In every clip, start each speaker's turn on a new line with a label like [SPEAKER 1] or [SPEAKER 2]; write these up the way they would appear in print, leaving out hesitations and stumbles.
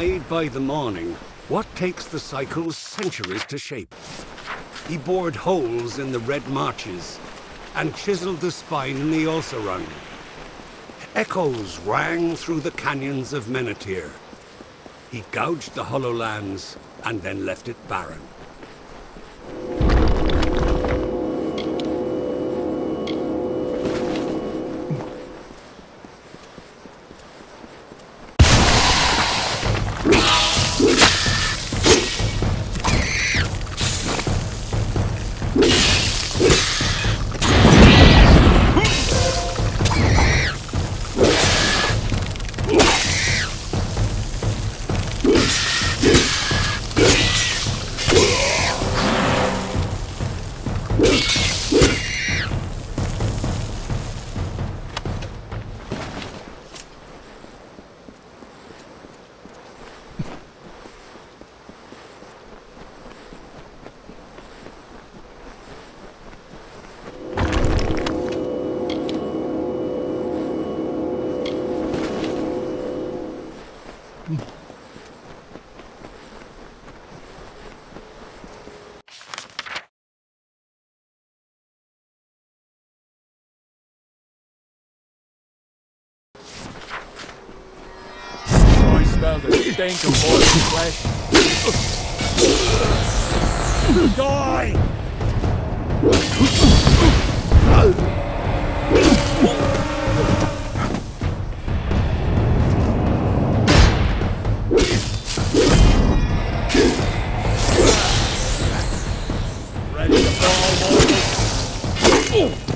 [SPEAKER 1] made by the morning what takes the cycles centuries to shape. He bored holes in the red marches and chiseled the spine in the Ulcerung. Echoes rang through the canyons of Menethir. He gouged the hollow lands and then left it barren.
[SPEAKER 2] Smell the stink of boiled flesh. Die! Ready to fall, mortal?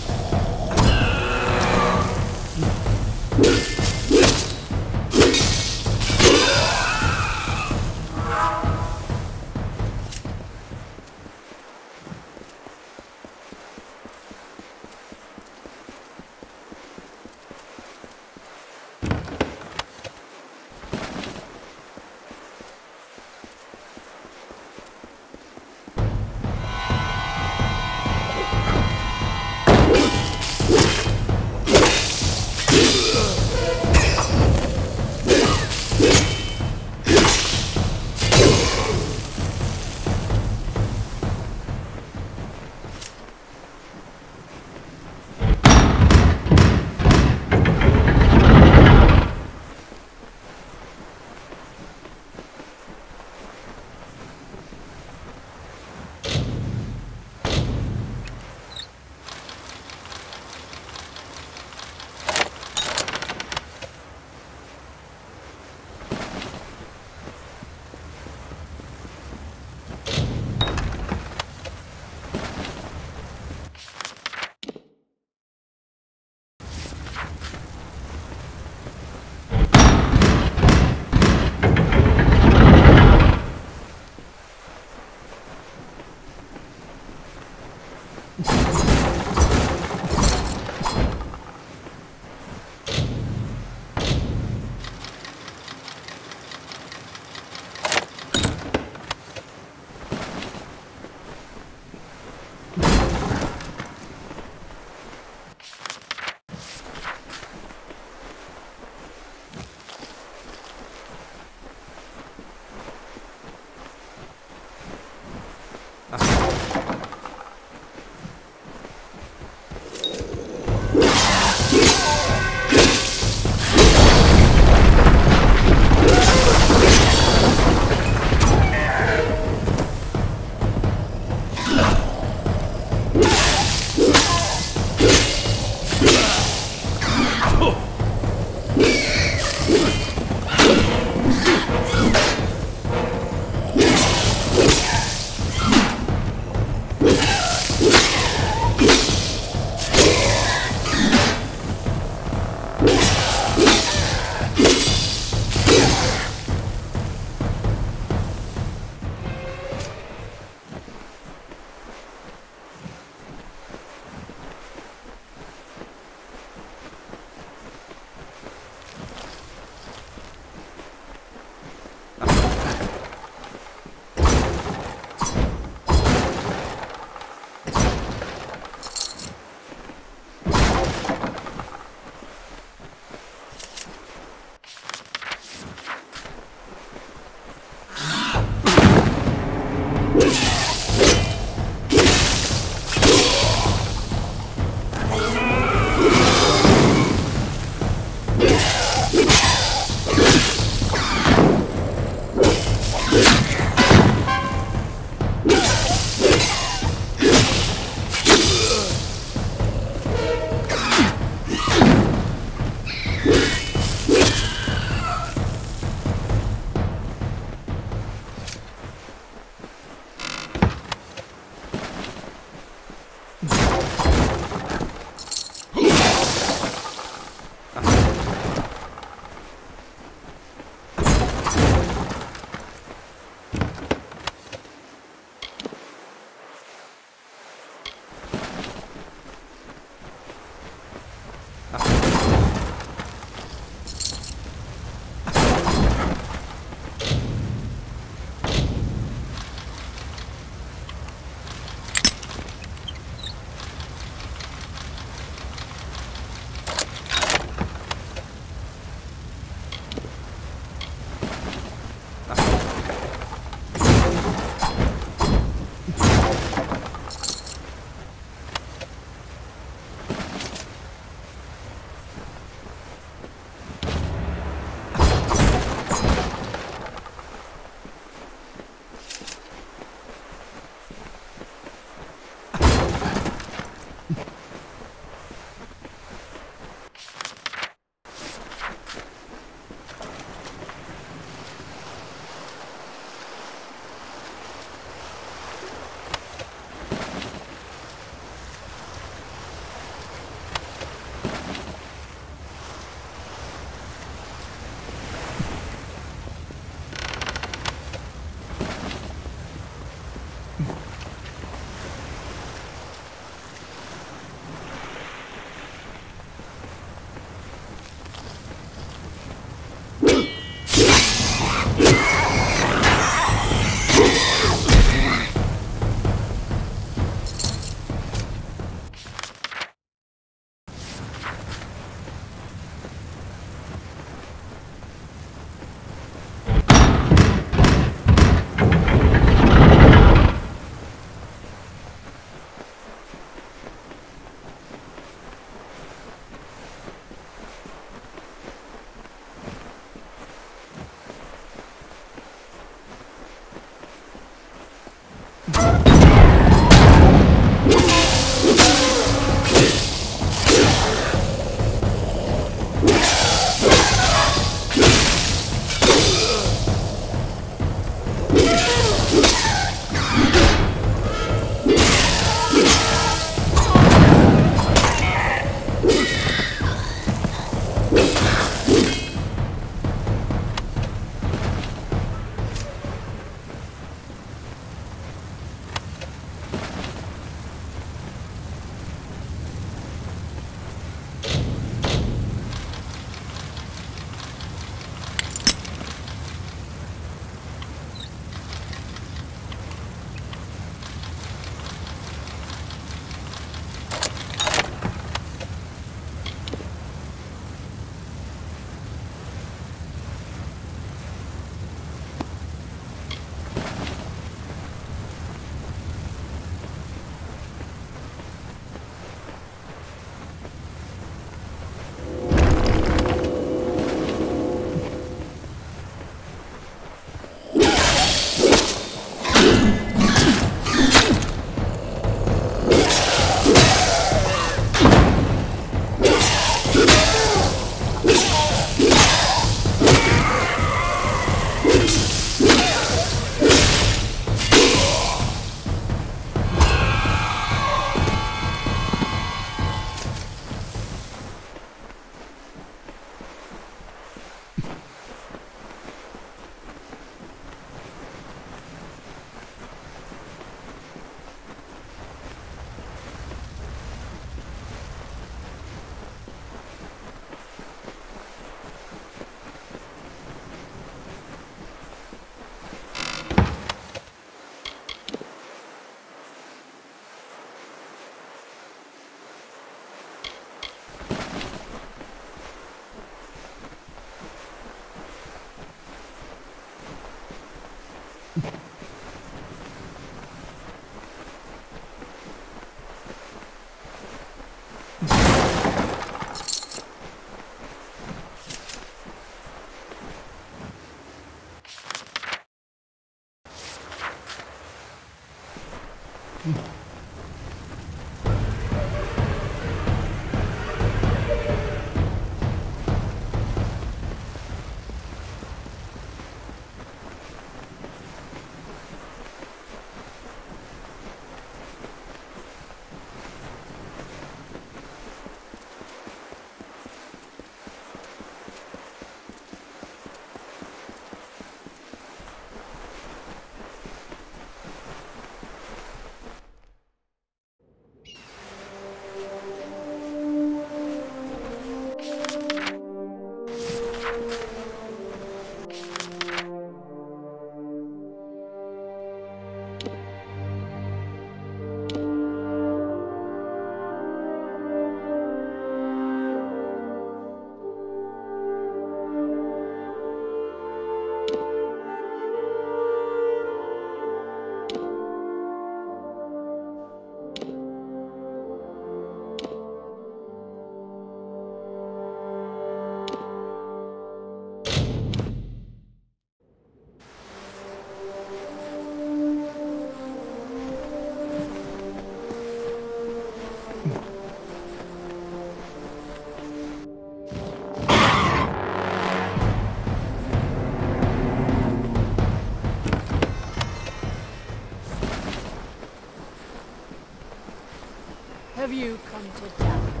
[SPEAKER 3] Have you come to death?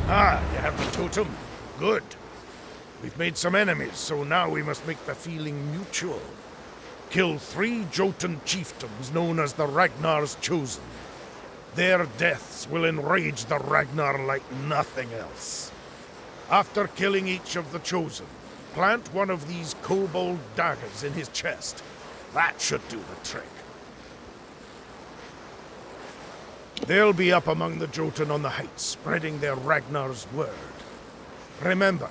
[SPEAKER 4] Ah, you have the totem? Good. We've made some enemies, so now we must make the feeling mutual. Kill 3 Jotun chieftains known as the Ragnar's Chosen. Their deaths will enrage the Ragnar like nothing else. After killing each of the Chosen, plant one of these kobold daggers in his chest. That should do the trick. They'll be up among the Jotun on the heights, spreading their Ragnar's word. Remember,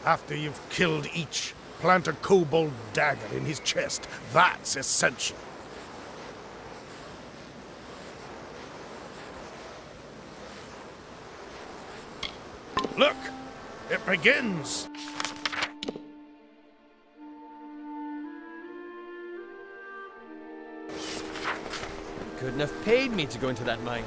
[SPEAKER 4] after you've killed each, plant a kobold dagger in his chest. That's essential. Look! It begins!
[SPEAKER 2] Couldn't have paid me to go into that mine.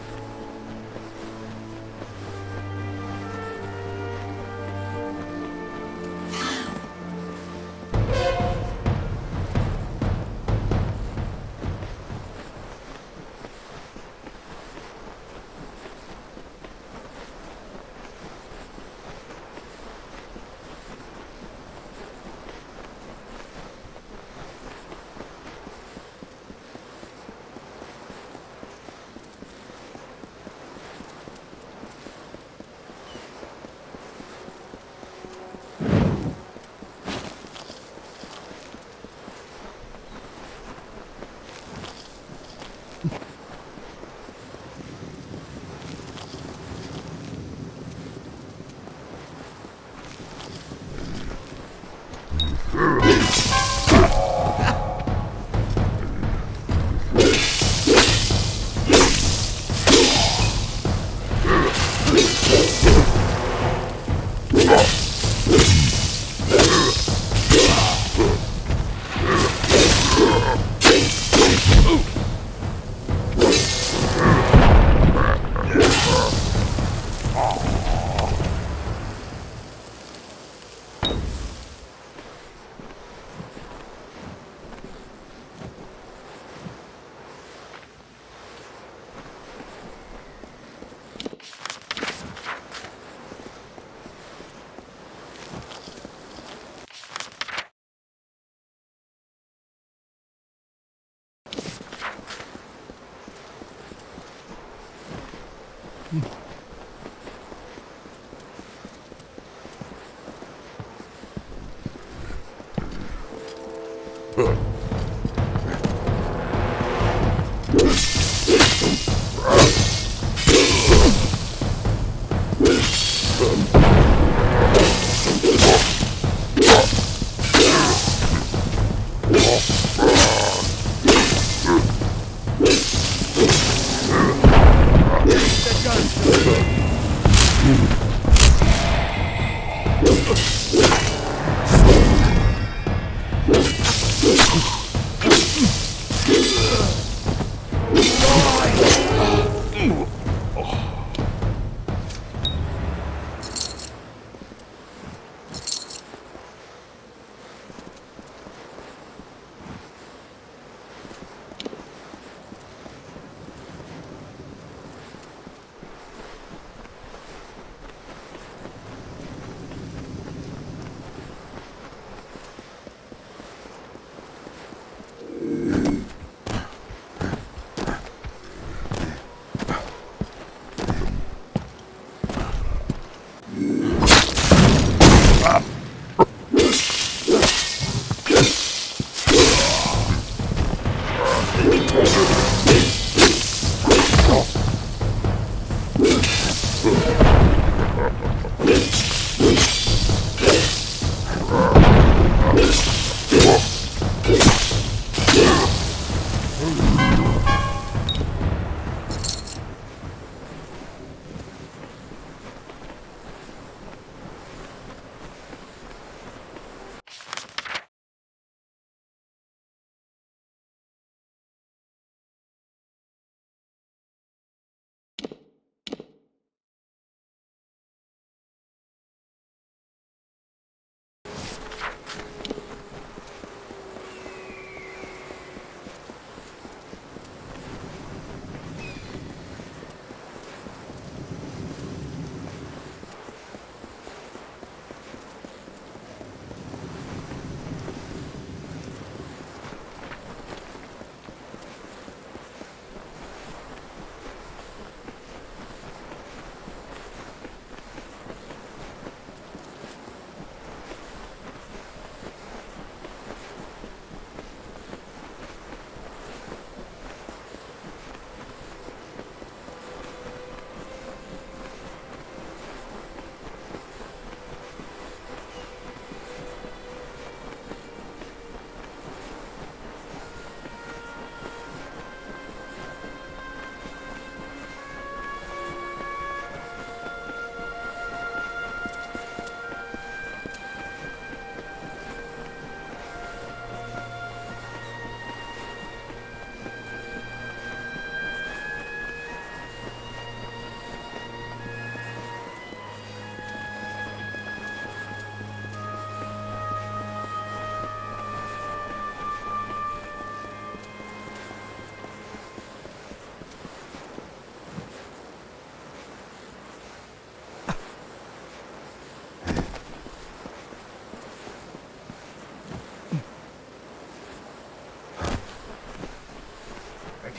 [SPEAKER 2] That gun.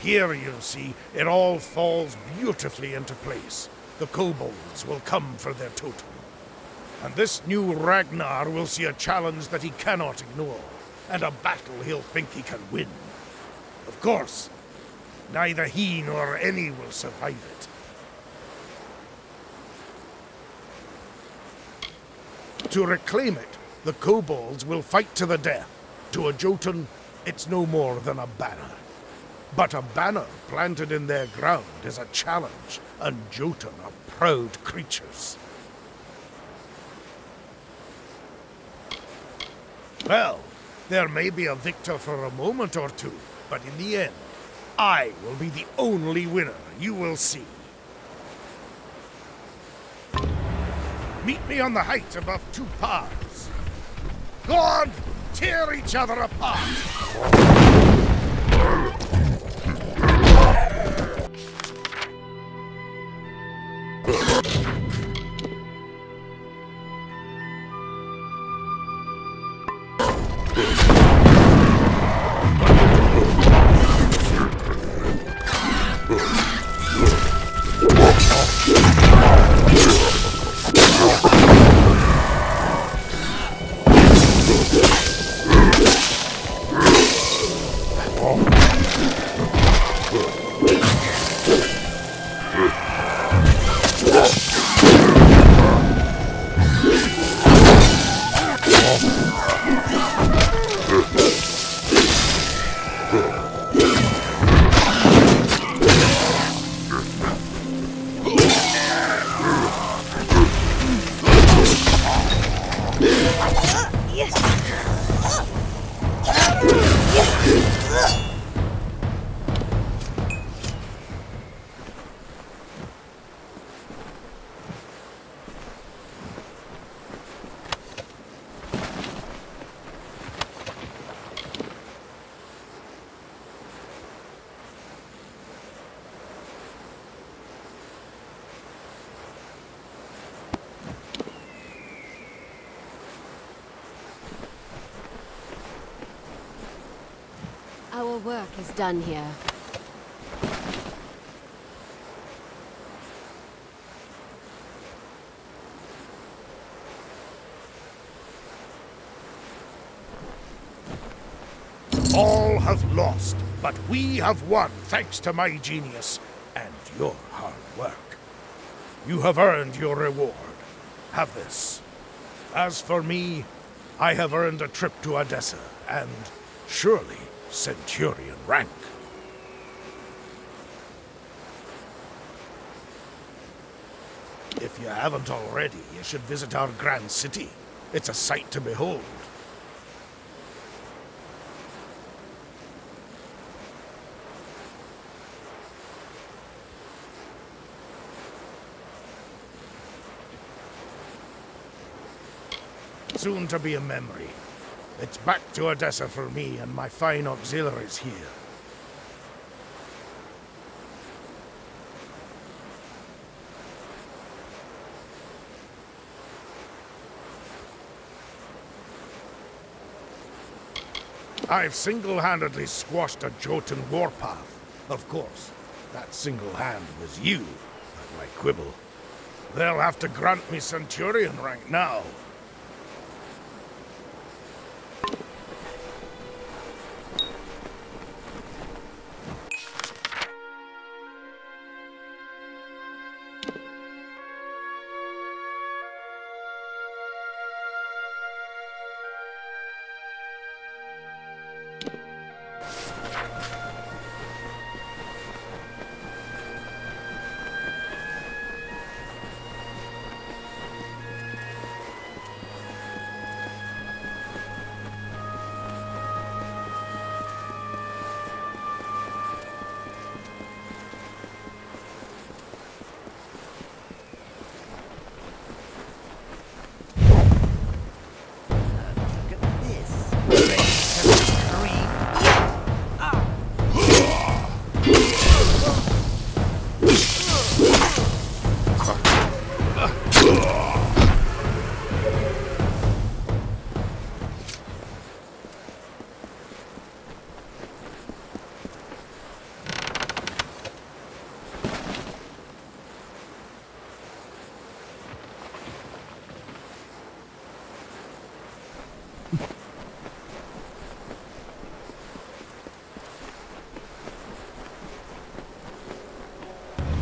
[SPEAKER 4] Here, you see, it all falls beautifully into place. The kobolds will come for their totem. And this new Ragnar will see a challenge that he cannot ignore, and a battle he'll think he can win. Of course, neither he nor any will survive it. To reclaim it, the kobolds will fight to the death. To a Jotun, it's no more than a banner. But a banner planted in their ground is a challenge, and Jotun are proud creatures. Well, there may be a victor for a moment or two, but in the end, I will be the only winner, you will see. Meet me on the height above two paths. Go on, tear each other apart.
[SPEAKER 3] Our work is done here.
[SPEAKER 4] All have lost, but we have won thanks to my genius and your hard work. You have earned your reward. Have this. As for me, I have earned a trip to Odessa and, surely, Centurion rank. If you haven't already, you should visit our grand city. It's a sight to behold. Soon to be a memory. It's back to Odessa for me and my fine auxiliaries here. I've single-handedly squashed a Jotun warpath. Of course, that single hand was you, at my quibble. They'll have to grant me Centurion rank now.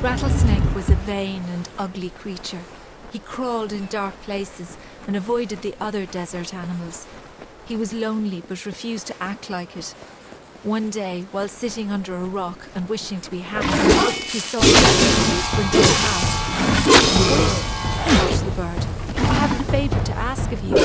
[SPEAKER 3] Rattlesnake was a vain and ugly creature. He crawled in dark places and avoided the other desert animals. He was lonely but refused to act like it. One day, while sitting under a rock and wishing to be happy, he saw a bird sprinting past. "Wait," thought the bird. "I have a favor to ask of you."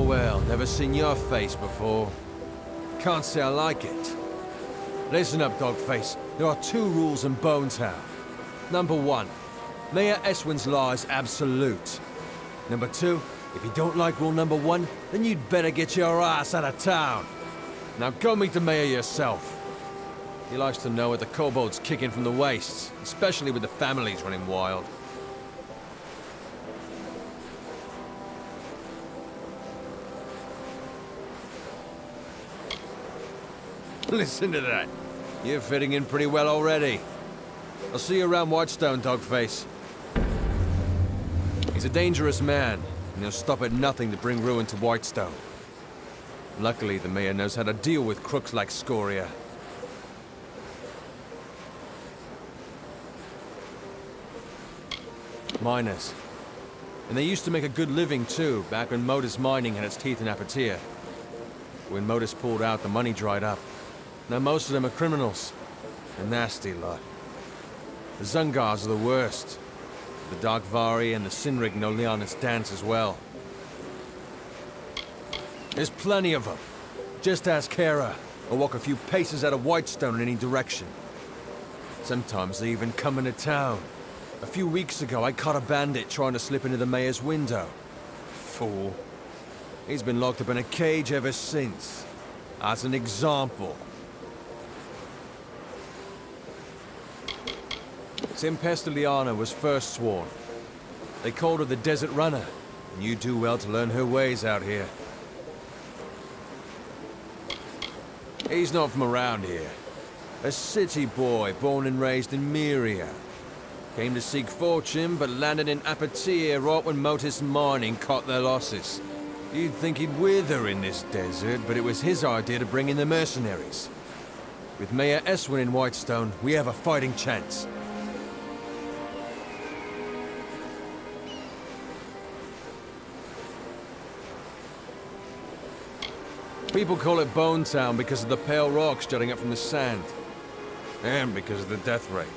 [SPEAKER 2] Well, never seen your face before. Can't say I like it. Listen up, Dogface. There are two rules in Bonetown. Number one, Mayor Eswin's law is absolute. Number two, if you don't like rule number one, then you'd better get your ass out of town. Now go meet the mayor yourself. He likes to know what the kobolds kicking from the wastes, especially with the families running wild. Listen to that. You're fitting in pretty well already. I'll see you around Whitestone, Dogface. He's a dangerous man, and he'll stop at nothing to bring ruin to Whitestone. Luckily, the mayor knows how to deal with crooks like Scoria. Miners. And they used to make a good living, too, back when Modus mining had its teeth in Apatia. When Modus pulled out, the money dried up. Now most of them are criminals. A nasty lot. The Zungars are the worst. The Darkvari and the Sinrig know Leonis dance as well. There's plenty of them. Just ask Kara, or walk a few paces out of Whitestone in any direction. Sometimes they even come into town. A few weeks ago, I caught a bandit trying to slip into the mayor's window. Fool. He's been locked up in a cage ever since. As an example. Simpestiliana was first sworn. They called her the Desert Runner, and you do well to learn her ways out here. He's not from around here. A city boy born and raised in Mystyra. Came to seek fortune, but landed in Apatia right when Motus Mining caught their losses. You'd think he'd wither in this desert, but it was his idea to bring in the mercenaries. With Mayor Eswin in Whitestone, we have a fighting chance. People call it Bonetown because of the pale rocks jutting up from the sand. And because of the death rate.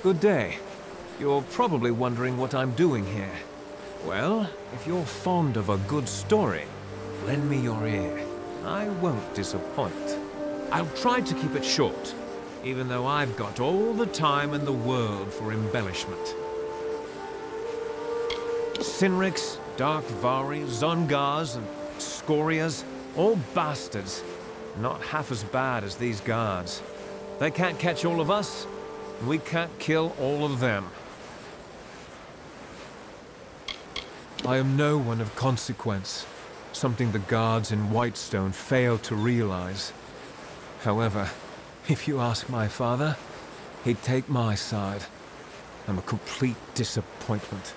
[SPEAKER 5] Good day. You're probably wondering what I'm doing here. Well, if you're fond of a good story, lend me your ear. I won't disappoint. I'll try to keep it short, even though I've got all the time in the world for embellishment. Sinriks, Darkvari, Zungars, and Scorias, all bastards. Not half as bad as these guards. They can't catch all of us, and we can't kill all of them. I am no one of consequence, something the guards in Whitestone failed to realize. However, if you ask my father, he'd take my side. I'm a complete disappointment.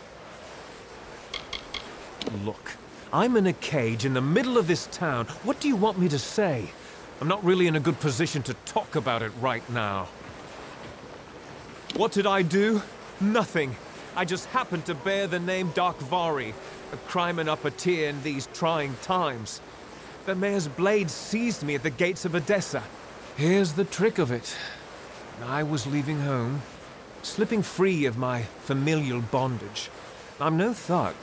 [SPEAKER 5] Look, I'm in a cage in the middle of this town. What do you want me to say? I'm not really in a good position to talk about it right now. What did I do? Nothing. I just happened to bear the name Darkvari, a crime and upper-tier in these trying times. The mayor's blade seized me at the gates of Odessa. Here's the trick of it. I was leaving home, slipping free of my familial bondage. I'm no thug.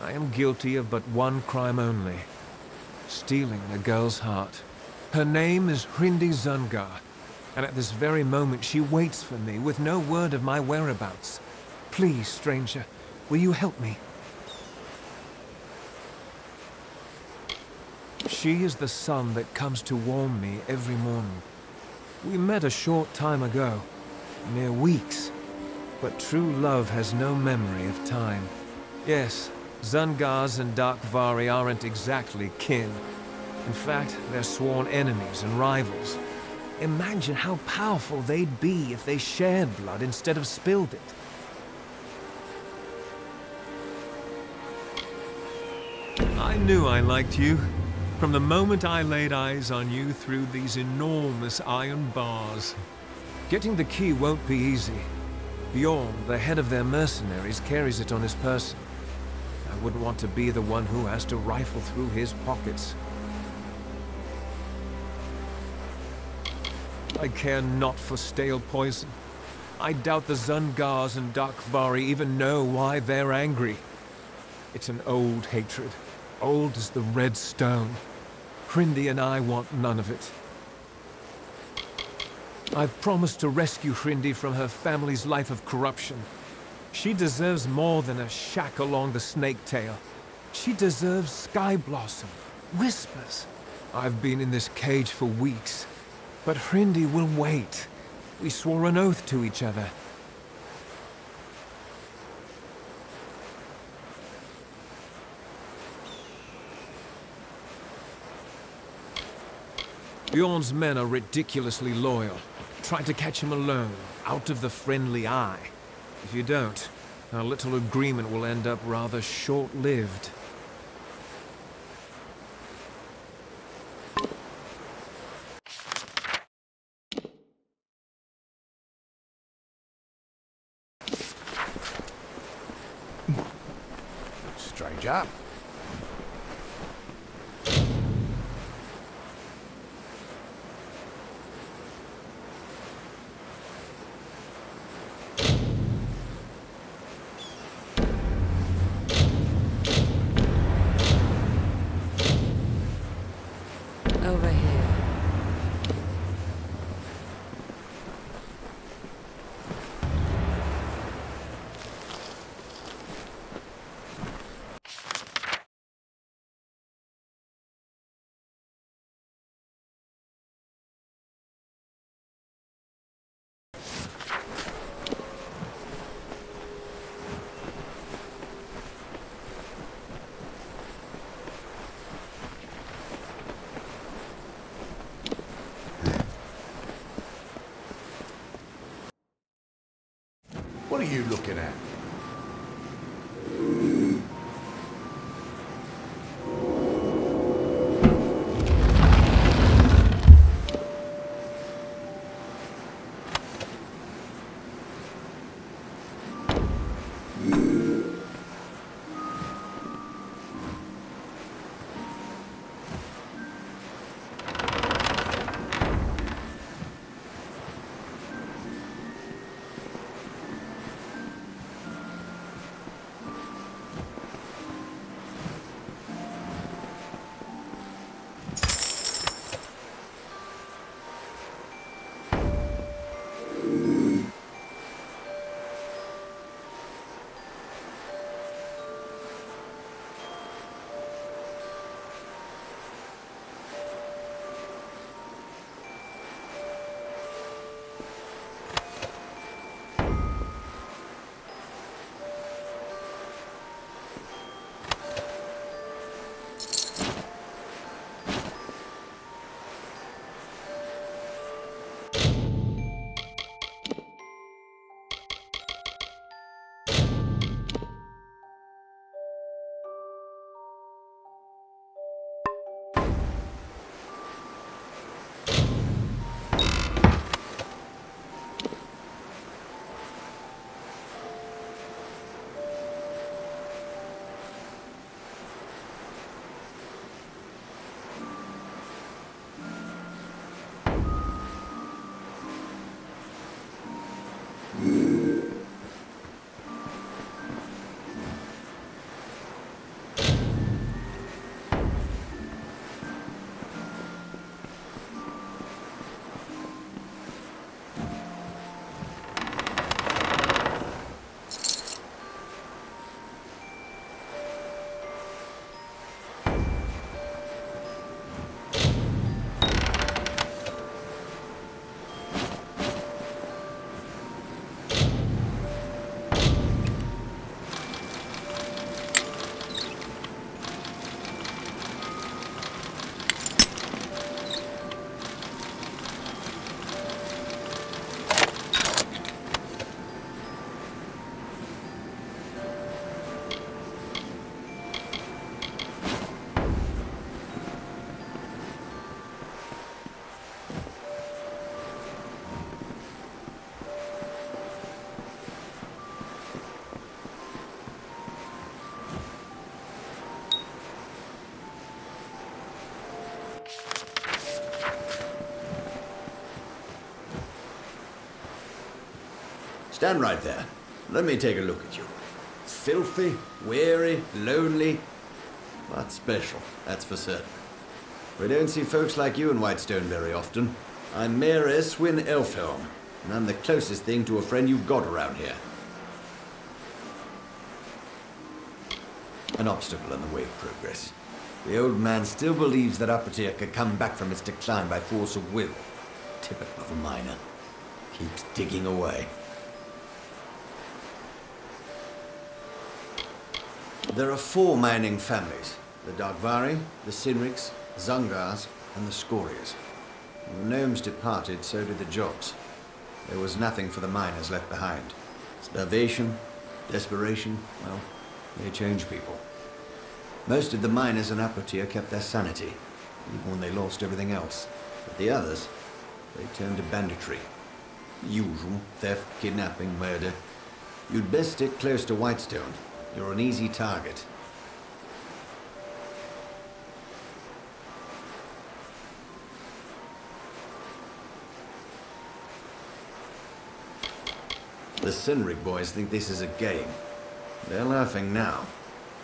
[SPEAKER 5] I am guilty of but one crime only. Stealing a girl's heart. Her name is Hrindi Zungar, and at this very moment she waits for me with no word of my whereabouts. Please, stranger, will you help me? She is the sun that comes to warm me every morning. We met a short time ago, mere weeks, but true love has no memory of time. Yes, Zungars and Darkvari aren't exactly kin. In fact, they're sworn enemies and rivals. Imagine how powerful they'd be if they shared blood instead of spilled it. I knew I liked you. From the moment I laid eyes on you through these enormous iron bars. Getting the key won't be easy. Bjorn, the head of their mercenaries, carries it on his person. I wouldn't want to be the one who has to rifle through his pockets. I care not for stale poison. I doubt the Zungars and Darkvari even know why they're angry. It's an old hatred. Old as the red stone. Hrindi and I want none of it. I've promised to rescue Hrindi from her family's life of corruption. She deserves more than a shack along the snake tail. She deserves Sky Blossom, whispers. I've been in this cage for weeks, but Hrindi will wait. We swore an oath to each other. Bjorn's men are ridiculously loyal. Try to catch him alone, out of the friendly eye. If you don't, our little agreement will end up rather short-lived.
[SPEAKER 4] Stranger.
[SPEAKER 3] Over here.
[SPEAKER 4] What are you looking at?
[SPEAKER 6] Stand right there. Let me take a look at you. Filthy, weary, lonely, but special, that's for certain. We don't see folks like you in Whitestone very often. I'm Mayor Eswin Elfhelm, and I'm the closest thing to a friend you've got around here. An obstacle in the way of progress. The old man still believes that Apotyr could come back from its decline by force of will. Typical of a miner. Keeps digging away. There are 4 mining families. The Darkvari, the Sinriks, Zungars, and the Scorias. When the gnomes departed, so did the jobs. There was nothing for the miners left behind. Starvation, desperation, well, they change people. Most of the miners in Apotyr kept their sanity, even when they lost everything else. But the others, they turned to banditry. The usual: theft, kidnapping, murder. You'd best stick close to Whitestone. You're an easy target. The Sinrik boys think this is a game. They're laughing now,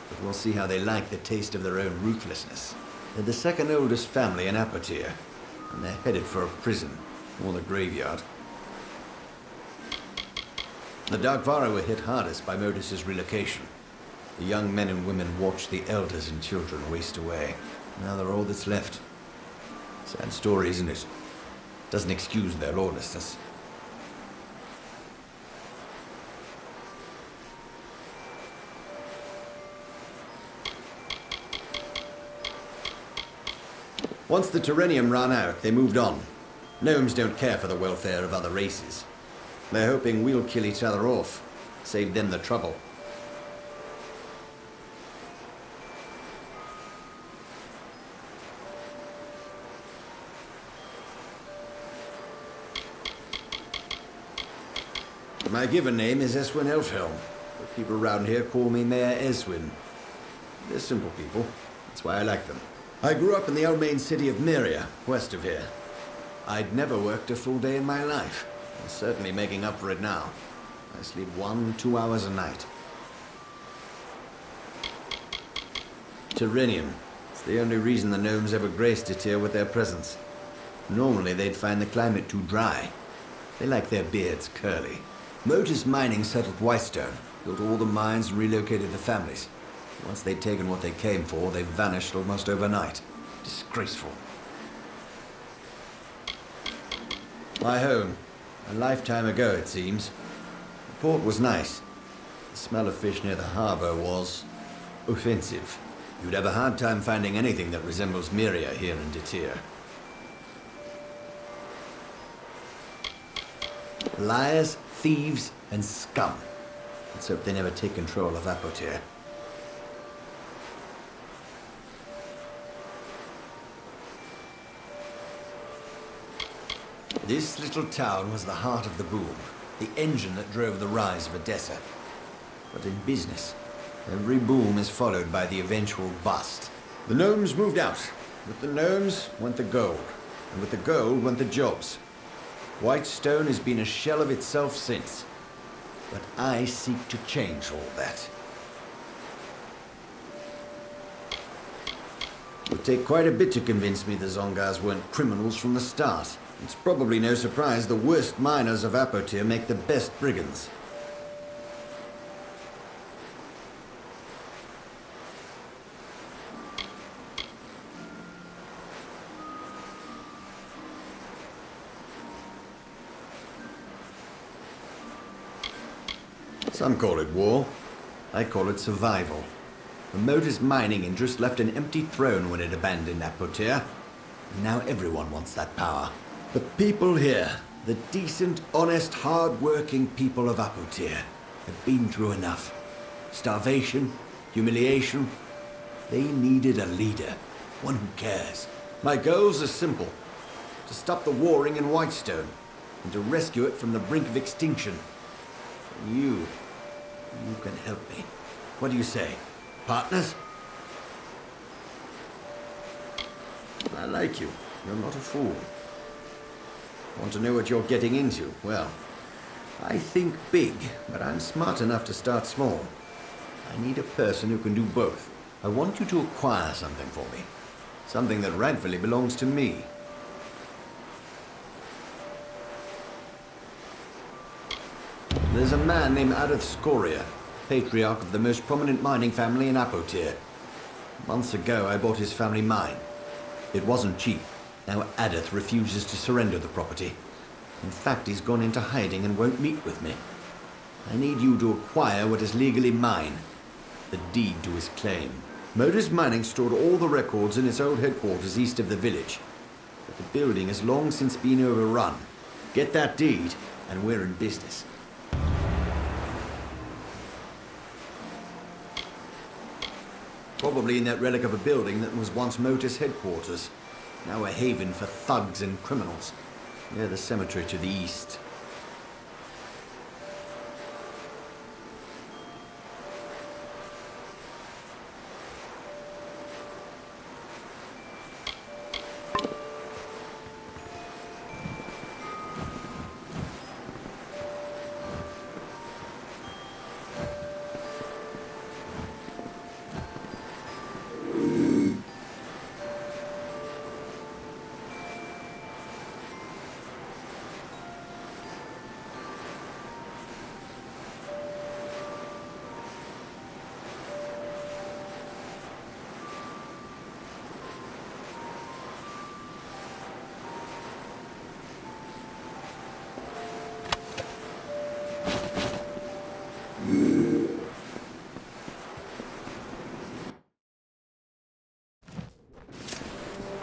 [SPEAKER 6] but we'll see how they like the taste of their own ruthlessness. They're the second oldest family in Apotyr, and they're headed for a prison, or the graveyard. The Darkvari were hit hardest by Modus's relocation. The young men and women watched the elders and children waste away. Now they're all that's left. Sad story, isn't it? Doesn't excuse their lawlessness. Once the Terrenium ran out, they moved on. Gnomes don't care for the welfare of other races. They're hoping we'll kill each other off, save them the trouble. My given name is Eswin Elfhelm, but people around here call me Mayor Eswin. They're simple people, that's why I like them. I grew up in the Almain city of Mystyra, west of here. I'd never worked a full day in my life. I'm certainly making up for it now. I sleep 1-2 hours a night. Terrenium. It's the only reason the gnomes ever graced it here with their presence. Normally they'd find the climate too dry. They like their beards curly. Modus Mining settled Whitestone, built all the mines and relocated the families. Once they'd taken what they came for, they vanished almost overnight. Disgraceful. My home. A lifetime ago, it seems. The port was nice. The smell of fish near the harbor was offensive. You'd have a hard time finding anything that resembles Mystyra here in Detir. Liars, thieves, and scum. Let's hope they never take control of Apotyr. This little town was the heart of the boom, the engine that drove the rise of Edessa. But in business, every boom is followed by the eventual bust. The gnomes moved out. With the gnomes went the gold, and with the gold went the jobs. Whitestone has been a shell of itself since. But I seek to change all that. It would take quite a bit to convince me the Zongars weren't criminals from the start. It's probably no surprise the worst miners of Apotyr make the best brigands. Some call it war. I call it survival. The Modus mining interest left an empty throne when it abandoned Apotyr. Now everyone wants that power. The people here, the decent, honest, hard-working people of Apotyr, have been through enough. Starvation, humiliation. They needed a leader, one who cares. My goals are simple. To stop the warring in Whitestone, and to rescue it from the brink of extinction. You can help me. What do you say? Partners? I like you. You're not a fool. Want to know what you're getting into? Well, I think big, but I'm smart enough to start small. I need a person who can do both. I want you to acquire something for me. Something that rightfully belongs to me. There's a man named Adith Scoria, patriarch of the most prominent mining family in Apotyr. Months ago, I bought his family mine. It wasn't cheap. Now Adith refuses to surrender the property. In fact, he's gone into hiding and won't meet with me. I need you to acquire what is legally mine. The deed to his claim. Modus Mining stored all the records in its old headquarters east of the village. But the building has long since been overrun. Get that deed, and we're in business. Probably in that relic of a building that was once Motus headquarters. Now a haven for thugs and criminals. Near the cemetery to the east.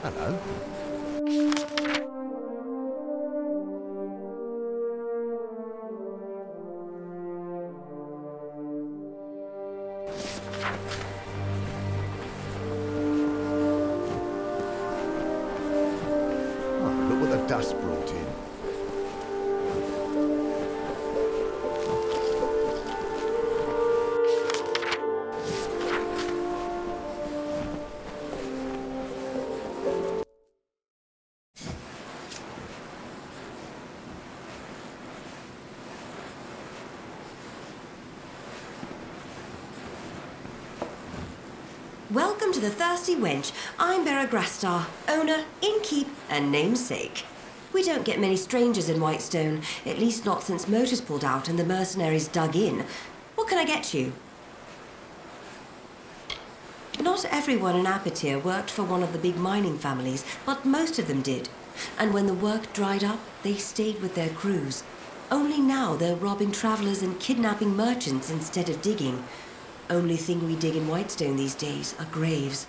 [SPEAKER 2] Hello.
[SPEAKER 4] Oh, look what the dust brought in.
[SPEAKER 7] Welcome to the Thirsty Wench. I'm Beragrastar, owner, innkeep, and namesake. We don't get many strangers in Whitestone, at least not since Motus pulled out and the mercenaries dug in. What can I get you? Not everyone in Apotyr worked for one of the big mining families, but most of them did. And when the work dried up, they stayed with their crews. Only now they're robbing travelers and kidnapping merchants instead of digging. Only thing we dig in Whitestone these days are graves.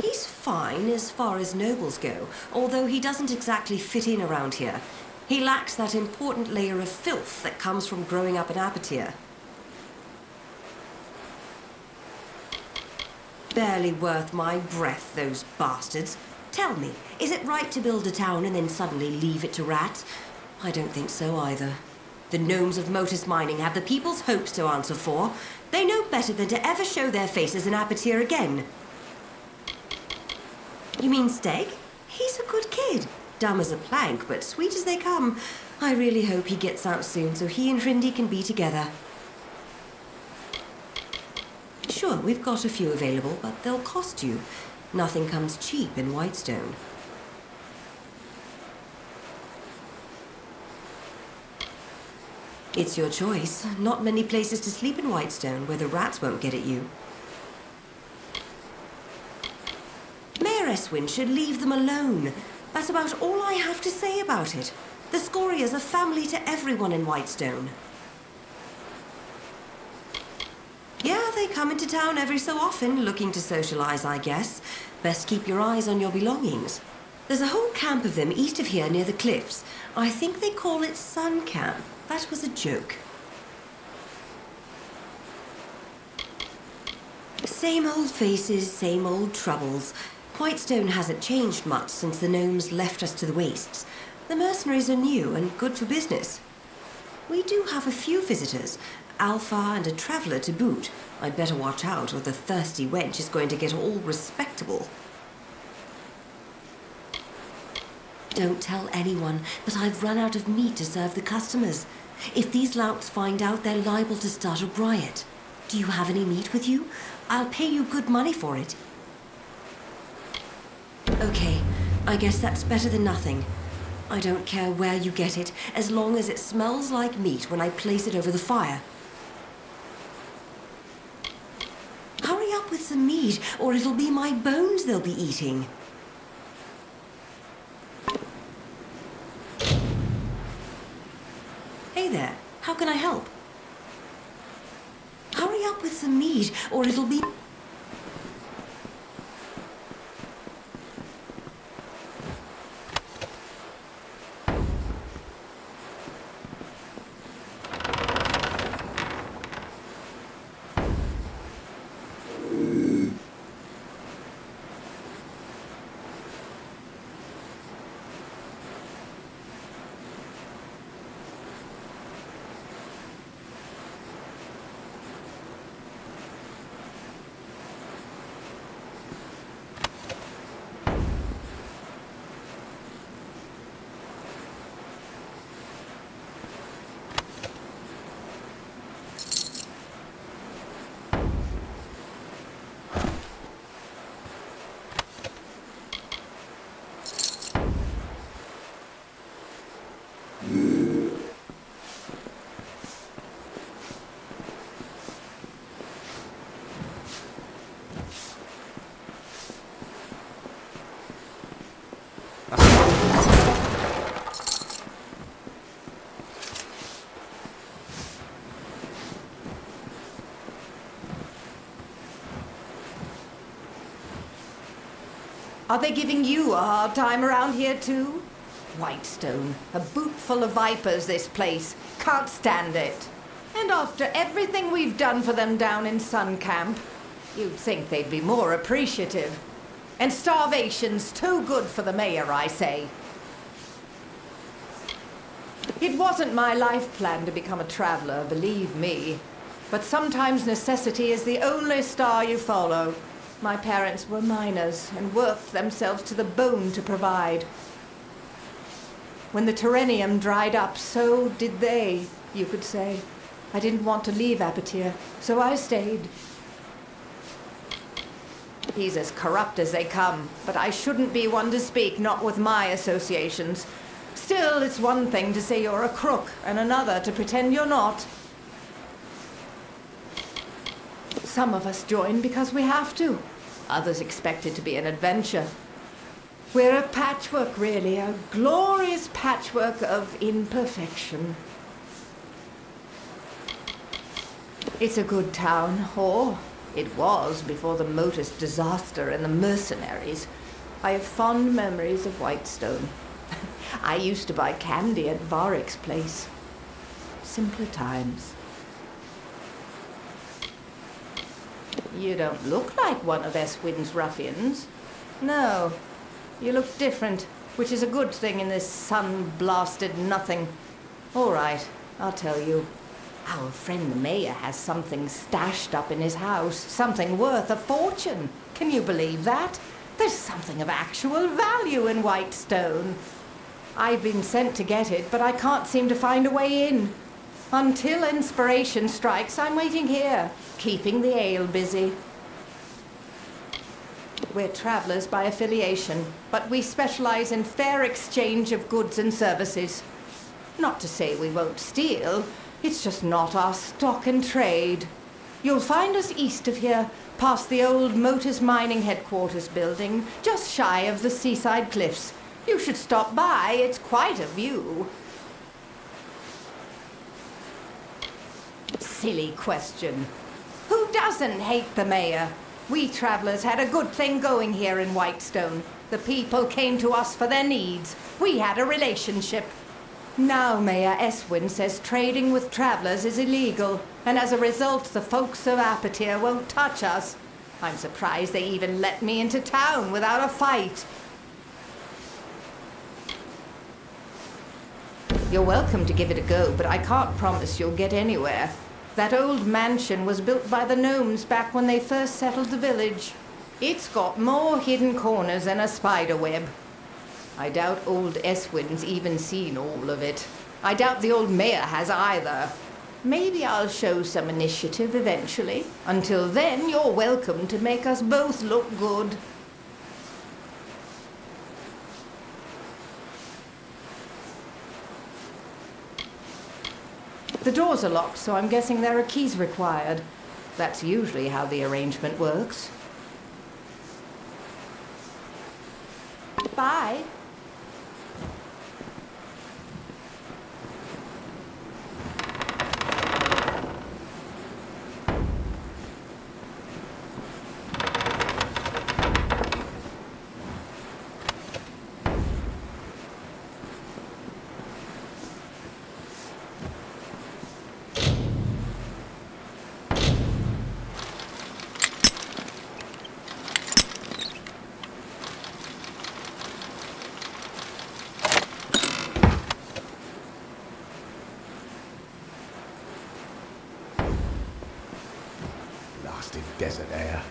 [SPEAKER 7] He's fine as far as nobles go, although he doesn't exactly fit in around here. He lacks that important layer of filth that comes from growing up in Apotyr. Barely worth my breath, those bastards. Tell me, is it right to build a town and then suddenly leave it to rats? I don't think so either. The gnomes of Motus Mining have the people's hopes to answer for. They know better than to ever show their faces in Apotyr again. You mean Steg? He's a good kid. Dumb as a plank, but sweet as they come. I really hope he gets out soon so he and Rindy can be together. Sure, we've got a few available, but they'll cost you. Nothing comes cheap in Whitestone. It's your choice. Not many places to sleep in Whitestone where the rats won't get at you. Mayor Eswin should leave them alone. That's about all I have to say about it. The Scorias are family to everyone in Whitestone. Yeah, they come into town every so often, looking to socialize, I guess. Best keep your eyes on your belongings. There's a whole camp of them east of here near the cliffs. I think they call it Sun Camp. That was a joke. Same old faces, same old troubles. Whitestone hasn't changed much since the gnomes left us to the wastes. The mercenaries are new and good for business. We do have a few visitors, Alpha and a traveller to boot. I'd better watch out or the thirsty wench is going to get all respectable. Don't tell anyone, but I've run out of meat to serve the customers. If these louts find out, they're liable to start a riot. Do you have any meat with you? I'll pay you good money for it. Okay, I guess that's better than nothing. I don't care where you get it, as long as it smells like meat when I place it over the fire. Hurry up with some meat, or it'll be my bones they'll be eating. Hey there, how can I help? Hurry up with some meat, or it'll be...
[SPEAKER 8] Are they giving you a hard time around here too? Whitestone, a boot full of vipers, this place. Can't stand it. And after everything we've done for them down in Sun Camp, you'd think they'd be more appreciative. And starvation's too good for the mayor, I say. It wasn't my life plan to become a traveler, believe me. But sometimes necessity is the only star you follow. My parents were miners and worked themselves to the bone to provide. When the Terrenium dried up, so did they, you could say. I didn't want to leave Apatir, so I stayed. He's as corrupt as they come, but I shouldn't be one to speak, not with my associations. Still, it's one thing to say you're a crook, and another to pretend you're not. Some of us join because we have to. Others expect it to be an adventure. We're a patchwork, really, a glorious patchwork of imperfection. It's a good town, or it was before the Motus disaster and the mercenaries. I have fond memories of Whitestone. I used to buy candy at Varric's place. Simpler times. You don't look like one of Eswin's ruffians. No, you look different, which is a good thing in this sun-blasted nothing. All right, I'll tell you. Our friend the mayor has something stashed up in his house, something worth a fortune. Can you believe that? There's something of actual value in Whitestone. I've been sent to get it, but I can't seem to find a way in. Until inspiration strikes, I'm waiting here, keeping the ale busy. We're travelers by affiliation, but we specialize in fair exchange of goods and services. Not to say we won't steal, it's just not our stock and trade. You'll find us east of here, past the old Motus Mining Headquarters building, just shy of the seaside cliffs. You should stop by, it's quite a view. Silly question. Who doesn't hate the mayor? We travelers had a good thing going here in Whitestone. The people came to us for their needs. We had a relationship. Now Mayor Eswin says trading with travelers is illegal, and as a result the folks of Apatir won't touch us. I'm surprised they even let me into town without a fight. You're welcome to give it a go, but I can't promise you'll get anywhere. That old mansion was built by the gnomes back when they first settled the village. It's got more hidden corners than a spider web. I doubt old Eswin's even seen all of it. I doubt the old mayor has either. Maybe I'll show some initiative eventually. Until then, you're welcome to make us both look good. The doors are locked, so I'm guessing there are keys required. That's usually how the arrangement works. Bye.
[SPEAKER 9] Desert air.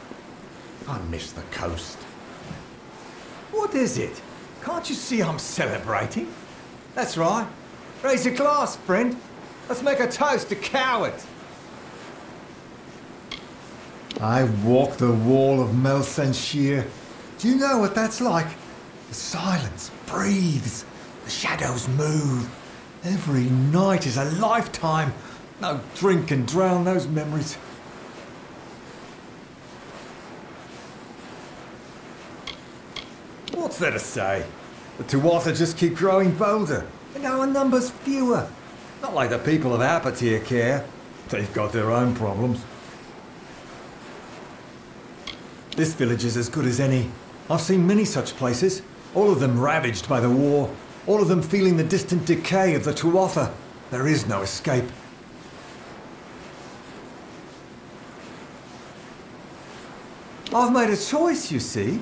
[SPEAKER 9] I miss the coast.
[SPEAKER 10] What is it? Can't you see I'm celebrating? That's right. Raise your glass, friend. Let's make a toast to cowards. I walk the wall of Melsenshire. Do you know what that's like? The silence breathes. The shadows move. Every night is a lifetime. No drink can drown those memories. What's there to say? The Tuatha just keep growing bolder, and our numbers fewer. Not like the people of Apatir care. They've got their own problems. This village is as good as any. I've seen many such places, all of them ravaged by the war, all of them feeling the distant decay of the Tuatha. There is no escape. I've made a choice, you see.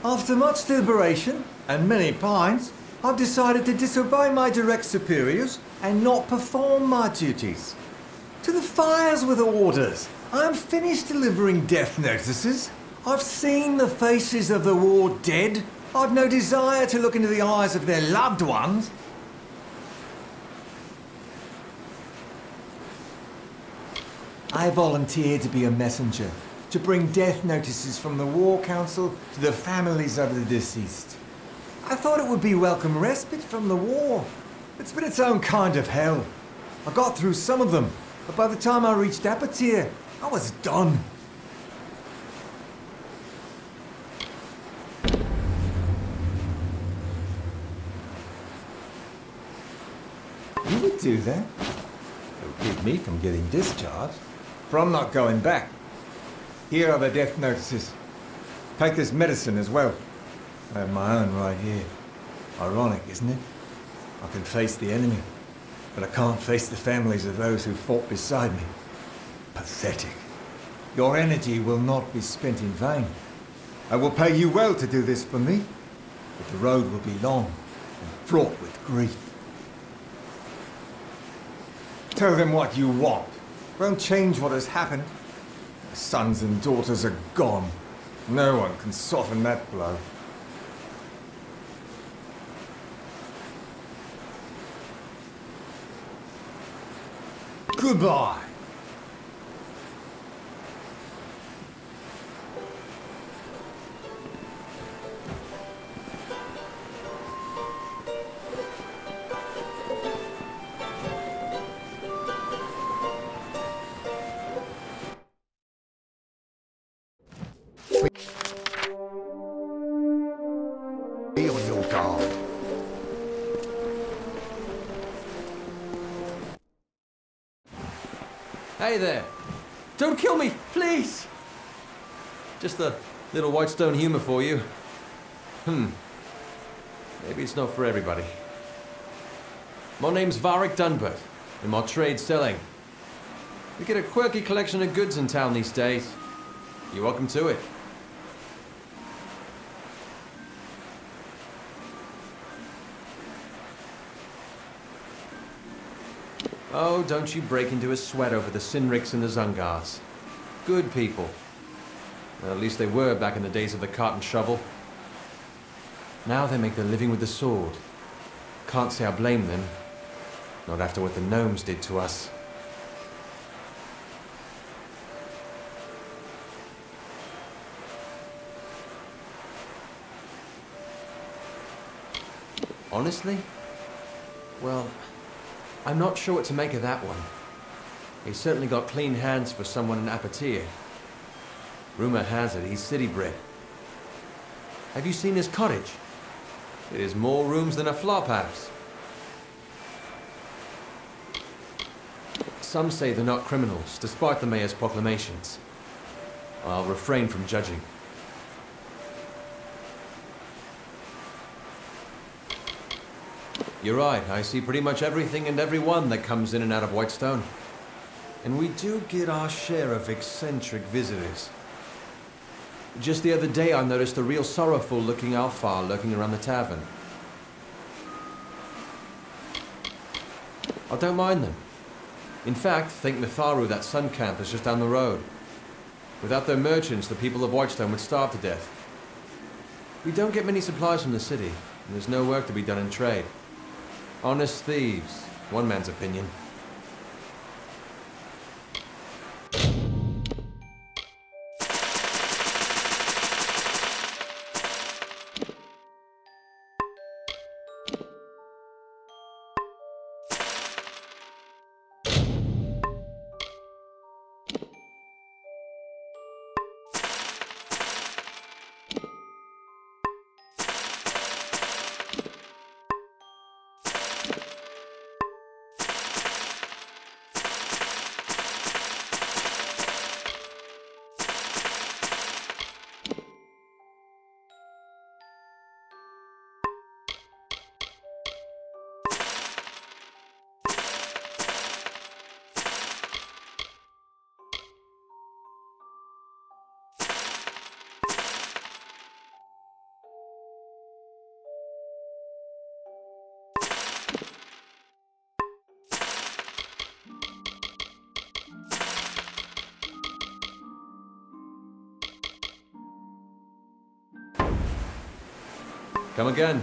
[SPEAKER 10] After much deliberation and many pines, I've decided to disobey my direct superiors and not perform my duties. To the fires with orders. I'm finished delivering death notices. I've seen the faces of the war dead. I've no desire to look into the eyes of their loved ones. I volunteered to be a messenger, to bring death notices from the War Council to the families of the deceased. I thought it would be welcome respite from the war. It's been its own kind of hell. I got through some of them, but by the time I reached Apatir, I was done. You would do that? It would keep me from getting discharged. From not going back. Here are the death notices. Take this medicine as well. I have my own right here. Ironic, isn't it? I can face the enemy, but I can't face the families of those who fought beside me. Pathetic. Your energy will not be spent in vain. I will pay you well to do this for me, but the road will be long and fraught with grief. Tell them what you want. Won't change what has happened. My sons and daughters are gone. No one can soften that blow. Goodbye.
[SPEAKER 9] Be on your guard.
[SPEAKER 2] Hey there. Don't kill me, please. Just a little Whitestone humor for you. Maybe it's not for everybody. My name's Varric Dunbert, and my trade's selling. We get a quirky collection of goods in town these days. You're welcome to it. Oh, don't you break into a sweat over the Sinriks and the Zungars. Good people. Well, at least they were back in the days of the cart and shovel. Now they make their living with the sword. Can't say I blame them. Not after what the gnomes did to us. Honestly? Well, I'm not sure what to make of that one. He's certainly got clean hands for someone in Apatir. Rumor has it he's city-bred. Have you seen his cottage? It is more rooms than a flop house. Some say they're not criminals, despite the mayor's proclamations. I'll refrain from judging. You're right, I see pretty much everything and everyone that comes in and out of Whitestone. And we do get our share of eccentric visitors. Just the other day I noticed a real sorrowful-looking Alfar lurking around the tavern. I don't mind them. In fact, think Mystyra, that sun camp, is just down the road. Without their merchants, the people of Whitestone would starve to death. We don't get many supplies from the city, and there's no work to be done in trade. Honest thieves, one man's opinion. Come again.